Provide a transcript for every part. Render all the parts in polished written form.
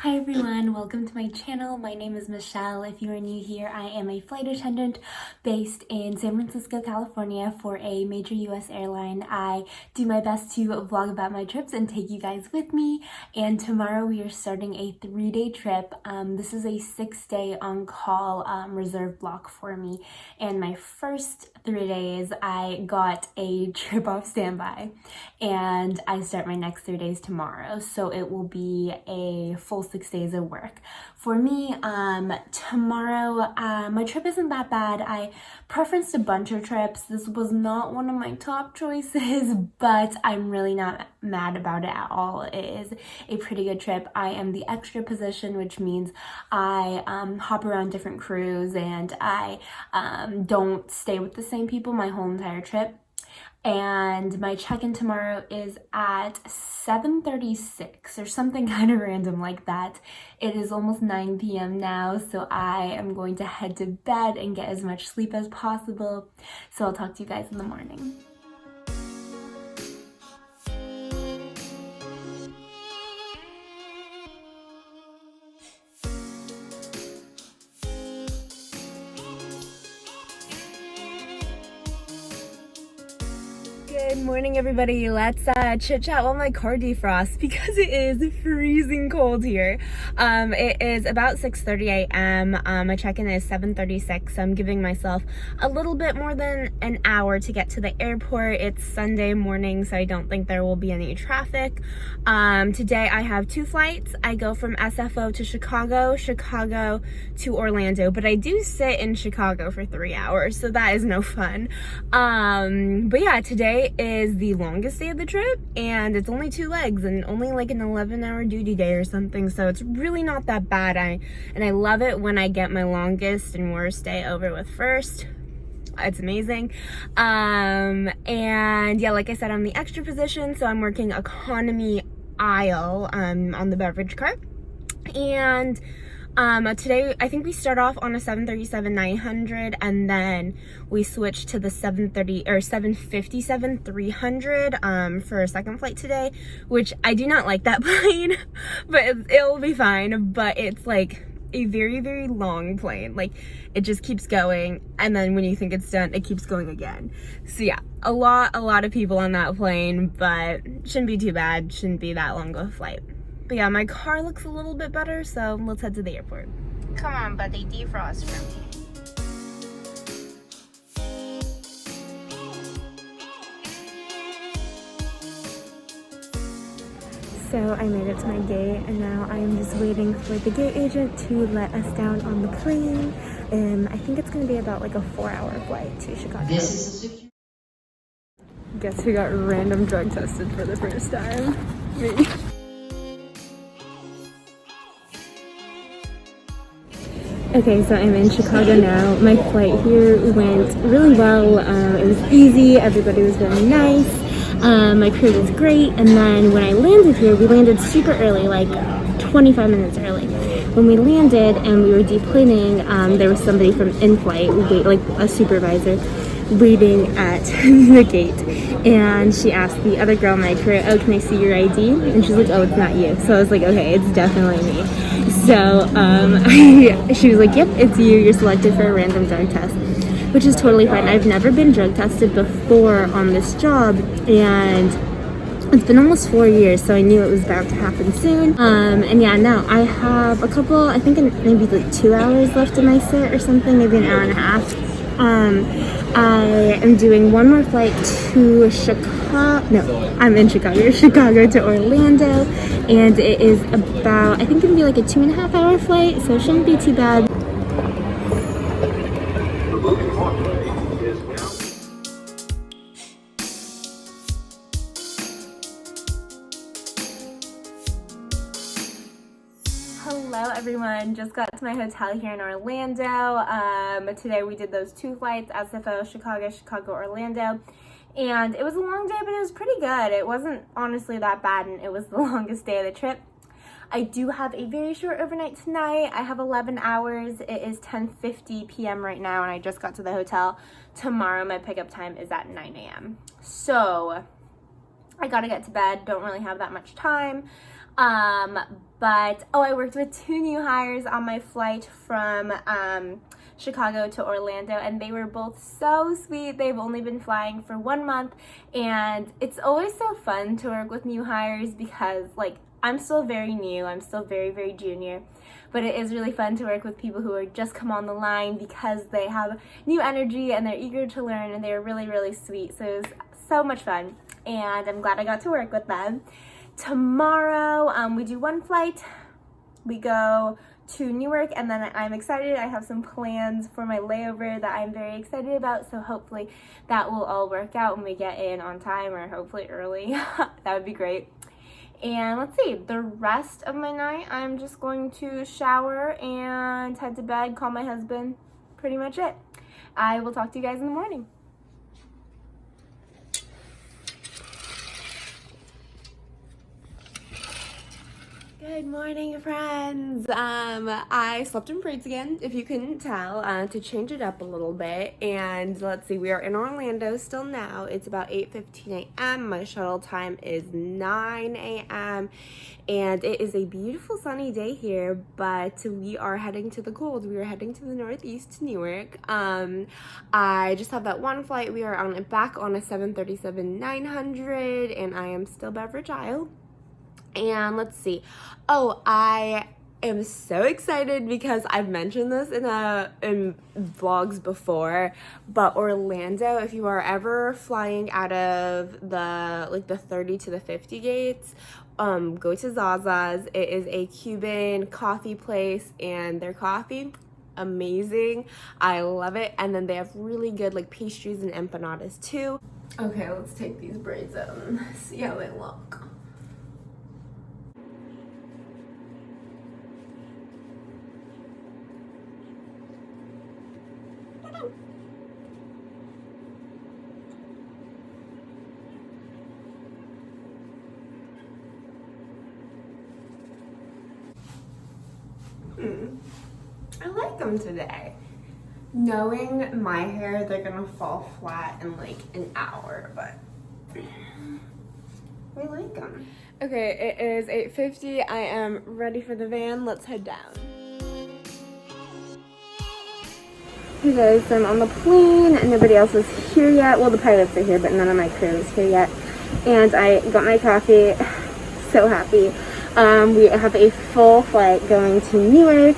Hi everyone, welcome to my channel. My name is Michelle. If you are new here, I am a flight attendant based in San Francisco, California for a major US airline. I do my best to vlog about my trips and take you guys with me. And tomorrow we are starting a 3-day trip. This is a 6-day on-call reserve block for me. And my first 3 days, I got a trip off standby. And I start my next 3 days tomorrow. So it will be a full 6 days of work. For me, tomorrow, my trip isn't that bad. I preferenced a bunch of trips. This was not one of my top choices, but I'm really not mad about it at all. It is a pretty good trip. I am the extra position, which means I hop around different crews and I don't stay with the same people my whole entire trip. And my check-in tomorrow is at 7:36 or something kind of random like that. It is almost 9 p.m. now, so I am going to head to bed and get as much sleep as possible. So I'll talk to you guys in the morning. Good morning, everybody. Let's chit chat while my car defrosts because it is freezing cold here. It is about 6:30 a.m. My check-in is 7:36, so I'm giving myself a little bit more than an hour to get to the airport. It's Sunday morning, so I don't think there will be any traffic. Today I have 2 flights. I go from SFO to Chicago to Orlando, but I do sit in Chicago for 3 hours, so that is no fun. But yeah, today is the longest day of the trip, and it's only 2 legs and only like an 11-hour duty day or something, so it's really not that bad. I love it when I get my longest and worst day over with first. It's amazing. And yeah, like I said, I'm the extra position, so I'm working economy aisle on the beverage cart. And today I think we start off on a 737-900 and then we switch to the 757-300 for a second flight today, which I do not like that plane, but it'll be fine. But it's like a very, very long plane. Like, it just keeps going, and then when you think it's done, it keeps going again. So yeah, a lot of people on that plane, but shouldn't be too bad. Shouldn't be that long of a flight. But yeah, my car looks a little bit better, so let's head to the airport. Come on, buddy, defrost for me. So I made it to my gate, and now I am just waiting for the gate agent to let us down on the plane. And I think it's going to be about like a 4-hour flight to Chicago. Guess who got random drug tested for the first time? Me. Okay, so I'm in Chicago now. My flight here went really well. It was easy. Everybody was very nice. My crew was great. And then when I landed here, we landed super early, like 25 minutes early. When we landed and we were deplaning, there was somebody from in-flight, like a supervisor, waiting at the gate. And she asked the other girl in my crew, "Oh, can I see your ID?" And she's like, "Oh, it's not you." So I was like, okay, it's definitely me. So she was like, "Yep, it's you. You're selected for a random drug test," which is totally fine. I've never been drug tested before on this job, and it's been almost 4 years, so I knew it was about to happen soon. And yeah, now I have a couple, I think maybe like 2 hours left in my sit or something, maybe an hour and a half. I am doing one more flight to I'm in Chicago to Orlando, and it is about, I think it'll be like a 2.5-hour flight, so it shouldn't be too bad. Hello everyone, just got to my hotel here in Orlando. Today we did those 2 flights, SFO, Chicago, Orlando. And it was a long day, but it was pretty good. It wasn't honestly that bad, and it was the longest day of the trip. I do have a very short overnight tonight. I have 11 hours. It is 10:50 p.m. right now, and I just got to the hotel. Tomorrow my pickup time is at 9 a.m. So I gotta get to bed. Don't really have that much time. But oh, I worked with 2 new hires on my flight from Chicago to Orlando, and they were both so sweet. They've only been flying for 1 month, and it's always so fun to work with new hires because, like, I'm still very new. I'm still very junior, but it is really fun to work with people who are just come on the line because they have new energy and they're eager to learn, and they're really sweet. So it was so much fun, and I'm glad I got to work with them. Tomorrow, we do 1 flight. We go to Newark, and then I'm excited. I have some plans for my layover that I'm very excited about, so hopefully that will all work out when we get in on time, or hopefully early. That would be great. And let's see, the rest of my night, I'm just going to shower and head to bed, call my husband. Pretty much it. I will talk to you guys in the morning. Good morning, friends. I slept in braids again, if you couldn't tell, to change it up a little bit. And let's see, we are in Orlando still now. It's about 8:15 a.m. My shuttle time is 9 a.m. And it is a beautiful sunny day here, but we are heading to the cold. We are heading to the Northeast, to Newark. I just have that 1 flight. We are back on a 737-900, and I am still Beverage Isle. And let's see. Oh, I am so excited because I've mentioned this in vlogs before, but Orlando, if you are ever flying out of the 30 to the 50 gates, go to Zaza's. It is a Cuban coffee place, and their coffee, amazing. I love it. And then they have really good like pastries and empanadas too. Okay, let's take these braids out and see how they look. I like them today. Knowing my hair, they're gonna fall flat in like an hour, but I like them. Okay, it is 8:50. I am ready for the van. Let's head down. Hey guys, so I'm on the plane and nobody else is here yet. Well, the pilots are here, but none of my crew is here yet. And I got my coffee. So happy. We have a full flight going to Newark.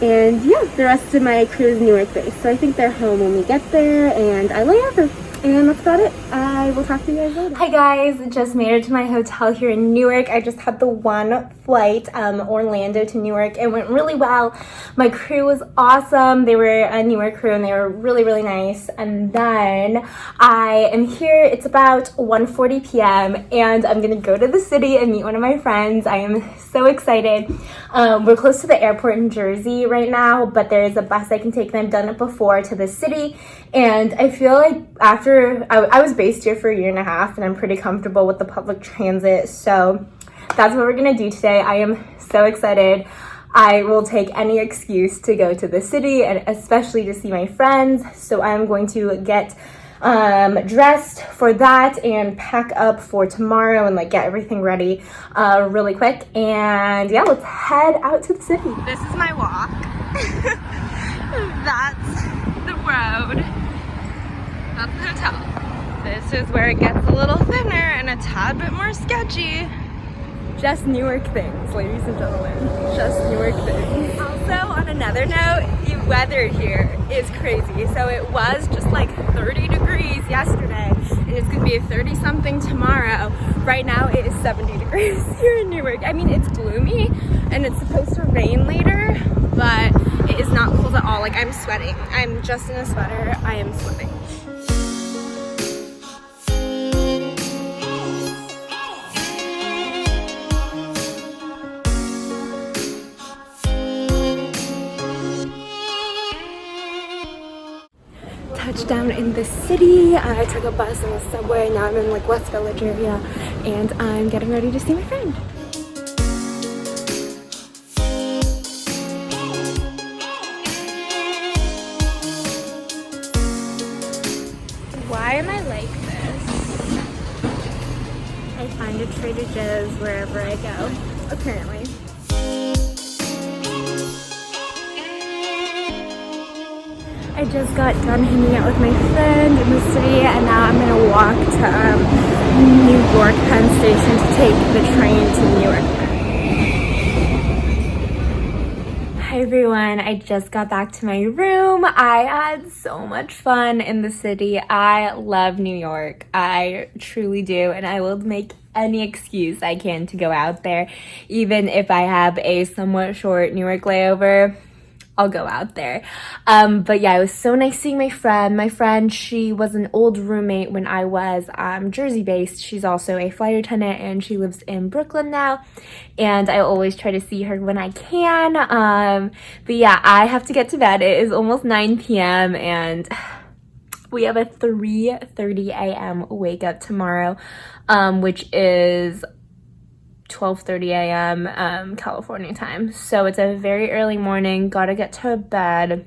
And yeah, the rest of my crew is Newark based. So I think they're home when we get there, and I lay over. And that's about it. I will talk to you guys later. Hi guys, just made it to my hotel here in Newark. I just had the 1 flight, Orlando to Newark. It went really well. My crew was awesome. They were a Newark crew, and they were really nice. And then I am here. It's about 1:40 p.m. and I'm gonna go to the city and meet one of my friends. I am so excited. We're close to the airport in Jersey right now, but there is a bus I can take, and I've done it before, to the city. And I feel like after I was based here for 1.5 years, and I'm pretty comfortable with the public transit, so that's what we're gonna do today. I am so excited. I will take any excuse to go to the city, and especially to see my friends. So I'm going to get dressed for that and pack up for tomorrow and like get everything ready really quick. And yeah, let's head out to the city. This is my walk. That's the road. That's the hotel. This is where it gets a little thinner and a tad bit more sketchy. Just Newark things, ladies and gentlemen. Just Newark things. Also, on another note, the weather here is crazy. So it was just like 30 degrees yesterday, and it's gonna be 30 something tomorrow. Right now it is 70 degrees here in Newark. I mean, it's gloomy and it's supposed to rain later, but it is not cold at all. Like, I'm sweating. I'm just in a sweater. I am sweating. Touchdown in the city. I took a bus and a subway. Now I'm in like West Village area, and I'm getting ready to see my friend. Why am I like this? I find a Trader Joe's wherever I go, apparently. I just got done hanging out with my friend in the city, and now I'm gonna walk to New York Penn Station to take the train to New York. Hi everyone, I just got back to my room. I had so much fun in the city. I love New York. I truly do, and I will make any excuse I can to go out there. Even if I have a somewhat short New York layover, I'll go out there. But yeah, it was so nice seeing my friend. My friend, she was an old roommate when I was Jersey based. She's also a flight attendant and she lives in Brooklyn now. And I always try to see her when I can. But yeah, I have to get to bed. It is almost 9 p.m. and we have a 3:30 a.m. wake up tomorrow, which is 12:30 a.m. California time. So it's a very early morning, gotta get to bed.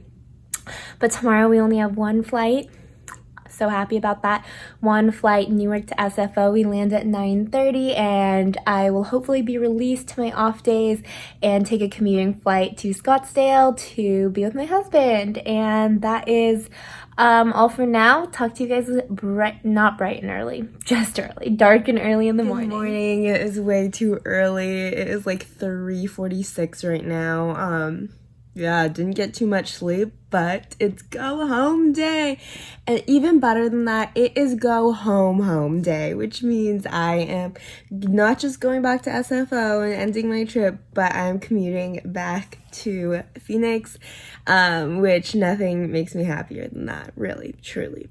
But tomorrow we only have one flight. So happy about that. One flight, New York to SFO. We land at 9:30 and I will hopefully be released to my off days and take a commuting flight to Scottsdale to be with my husband. And that is all for now. Talk to you guys not bright and early, just early, dark and early in the morning. Good morning. It is way too early. It is like 3:46 right now. Yeah, didn't get too much sleep, but it's go home day. And even better than that, it is go home day, which means I am not just going back to SFO and ending my trip, but I'm commuting back to Phoenix, which nothing makes me happier than that, really, truly.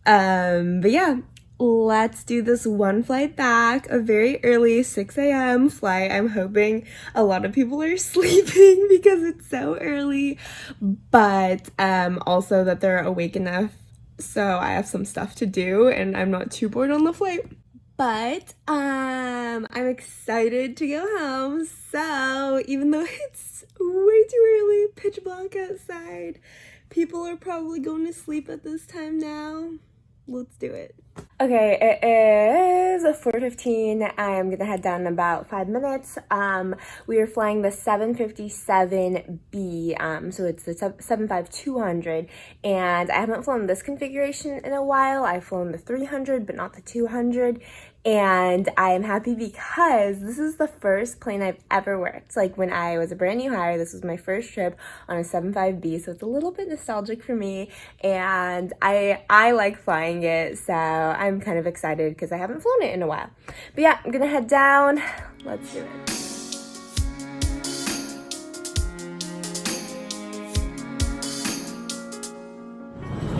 But yeah, let's do this one flight back, a very early 6 a.m. flight. I'm hoping a lot of people are sleeping because it's so early, but also that they're awake enough so I have some stuff to do and I'm not too bored on the flight. But I'm excited to go home. So even though it's way too early, pitch black outside, people are probably going to sleep at this time now. Let's do it. Okay, it is 4:15. I'm gonna head down in about 5 minutes. We are flying the 757B, so it's the 75200, and I haven't flown this configuration in a while. I've flown the 300, but not the 200, and I am happy because this is the first plane I've ever worked. Like when I was a brand new hire, this was my first trip on a 75B, so it's a little bit nostalgic for me, and I like flying it, so I'm kind of excited because I haven't flown it in a while. But yeah, I'm gonna head down. Let's do it.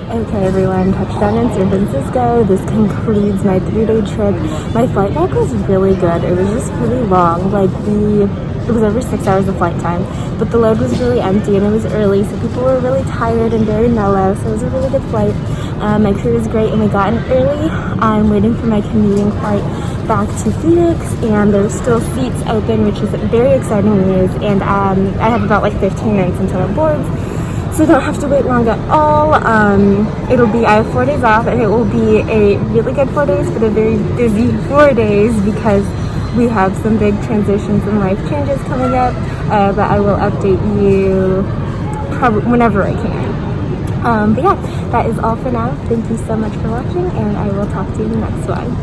Okay everyone, touchdown in San Francisco. This concludes my 3-day trip. My flight back was really good. It was just really long. Like it was over 6 hours of flight time, but the load was really empty and it was early, so people were really tired and very mellow, so it was a really good flight. My crew was great and we got in early. I'm waiting for my commuting flight back to Phoenix and there's still seats open, which is very exciting news, and I have about like 15 minutes until it boards, so I don't have to wait long at all. I have 4 days off and it will be a really good 4 days, but a very busy 4 days because we have some big transitions and life changes coming up, but I will update you probably whenever I can. But yeah, that is all for now. Thank you so much for watching and I will talk to you in the next one.